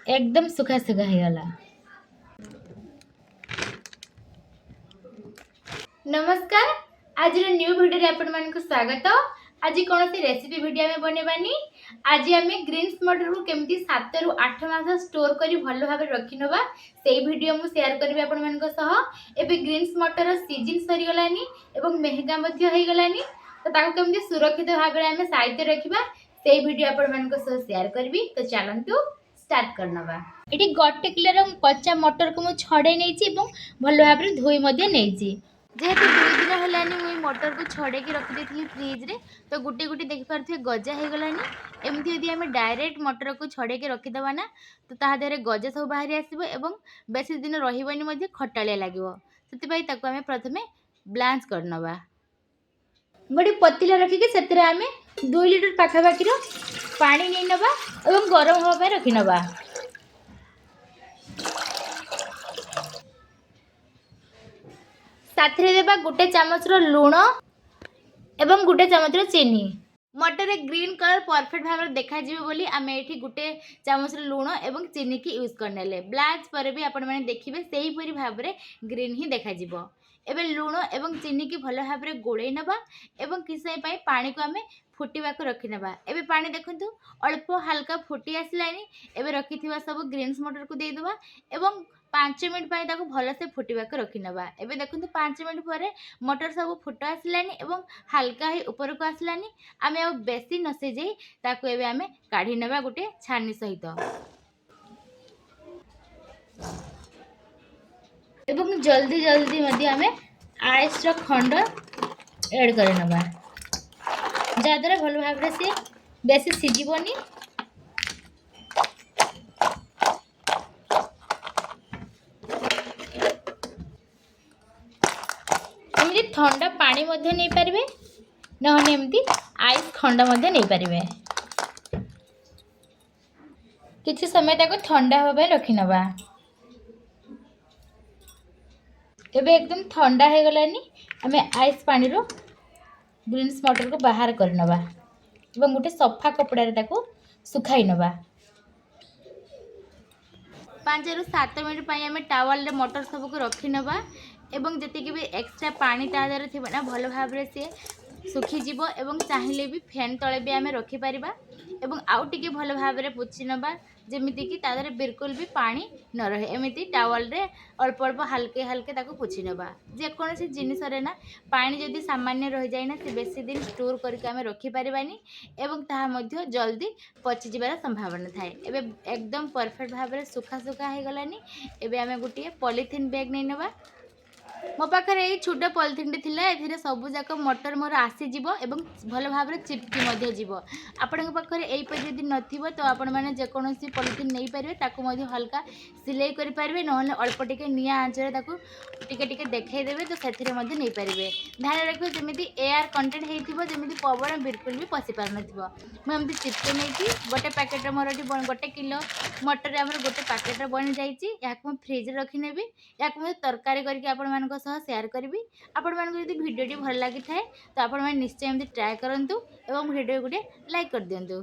एकदम सुखा सुखा ହେଇଗଲା। नमस्कार, आज न्यू वीडियो आपण मानक स्वागत। आज कौन सी रेसिपी वीडियो में बनेबानी। आज आम ग्रीन्स मटर को केमती 7 रु 8 मास स्टोर करी भल भाव रखी नवा से वीडियो मु शेयर करी आपण मानक सह। एबे ग्रीन्स मटर सीजन सरी गलानी एवं महंगा मध्य हे गलानी, तो ताको केमती सुरक्षित भाव में आम साइड रखिबा से वीडियो आपण मानक सह शेयर करबी। तो चलंतु स्टार्ट करनवा। एटी गोटे किलो कच्चा मटर को मु छड़े नहीं भल भाव में धोई नहीं। जेहेतु 2 दिन है मुझे मटर को छड़े रखी थी फ्रिज रे, तो गोटे गोटे देखिपे गजा हो गलानी। एमती यदि आम डायरेक्ट मटर को छड़े रखीदबा ना, तो तादेह गजा सब बाहरी आसो और बेसी दिन रही खटालिया लगे। से आम प्रथम ब्लांच करनवा। गोटे पतीला रखिके से आम 2 लिटर पाखापाखि पानी नहीं नवा और गरम हवा रखी नवा। साथरे देबा गोटे चामच लुण एवं गोटे चामच चीनी। मटर ग्रीन कलर परफेक्ट भाव देखा बोली आम ये गोटे चामच लुण एवं चीनी की यूज करने ब्लाच पर भी आपण मैंने देखिए से ही भाव में ग्रीन ही देखा एबे लुण एवं चीनी की भल भाव में गोड़े नवा एवं किसी समय पानी को आम फुटा को रखी नवा। एबे पानी देखंतु अल्प हल्का फुटी आसलानी। एबे रखी सब ग्रीन्स मटर को देदेबा एवं 5 मिनट ताको भल से फुटा को रखी नवा। एबे देखंतु 5 मिनट पर मटर सब फुट आसलानी एवं हल्का ही ऊपर को आसलानी। आम आ बेसी न सिझे ताको एबे आम काढ़ी नवा गोटे छानी सहित एवं जल्दी जल्दी मध्य आम आइस खंड ऐड कर नवा, जहाद्वारा भल भाव में सी बेसी सिझबनी। एमती ठंडा पानी मध्य नहीं पारिबे, नहने एमती आइस खंड मध्य नहीं पारिबे। किछि समय ताको ठंडा होबे रखी नवा। एबे एकदम ठंडा हो गलानी। आम आइस पानी रो ग्रीन्स मटर को बाहर कर नवा एवं गोटे सफा कपड़ा रे ताको सुखाई नवा। 5 रु 7 मिनट पई आम टावल रे मटर सब को रखी नवा एवं जति भी एक्स्ट्रा पानी तादर थी ना भल भाव में सी सुखीज एवं चाहिए भी फैन तले भी आम रखिपर एवं आउ टिके भल भाव में पोछि नवा जमीती कि तादर बिल्कुल भी पानी न रहे। एमती टावल रे अल्प अल्प हल्के हल्के ताको पोछि नवा। जेकोसी जिनिस ना पानी जदि सामान्य रही जाए ना से बेसी दिन स्टोर करके आम रखिपारानी एवं ताहा मध्य जल्दी पचि जिबार संभावना थाए। एबे एकदम परफेक्ट भाव में सुखा सुखा हो गलानी। एबे आम गोटे पॉलिथीन बैग नहीं नवा। मो पाखे ये छोट पॉलिथीन टे सबूक मटर मोर आसीज एवं भल भाव में चिपकी जीव। आपण पाखे यही जदि न तो आपण मैंने जेकोसी पॉलिथीन नहीं पारे ताकू हल्का सिलाई करेंगे, ना अल्प टिके निआ आंचरे टिके देखईदेवे तो से नहीं पारे। ध्यान रखिए जमी एयर कंटेंट होती पवन बिल्कुल भी पशि पार मुझे चिपके नहीं गोटे पैकेट मोर गोटे किलो मटर आम गोटे पैकेट बनी जाइए। फ्रिज रखी नेबी या तरकारी करके शेयर करी। आपण मानक यदि वीडियो भल लगी थाए तो आपण निश्चय एमती ट्राए करंतु एवं वीडियो गोटे लाइक कर दियंतु।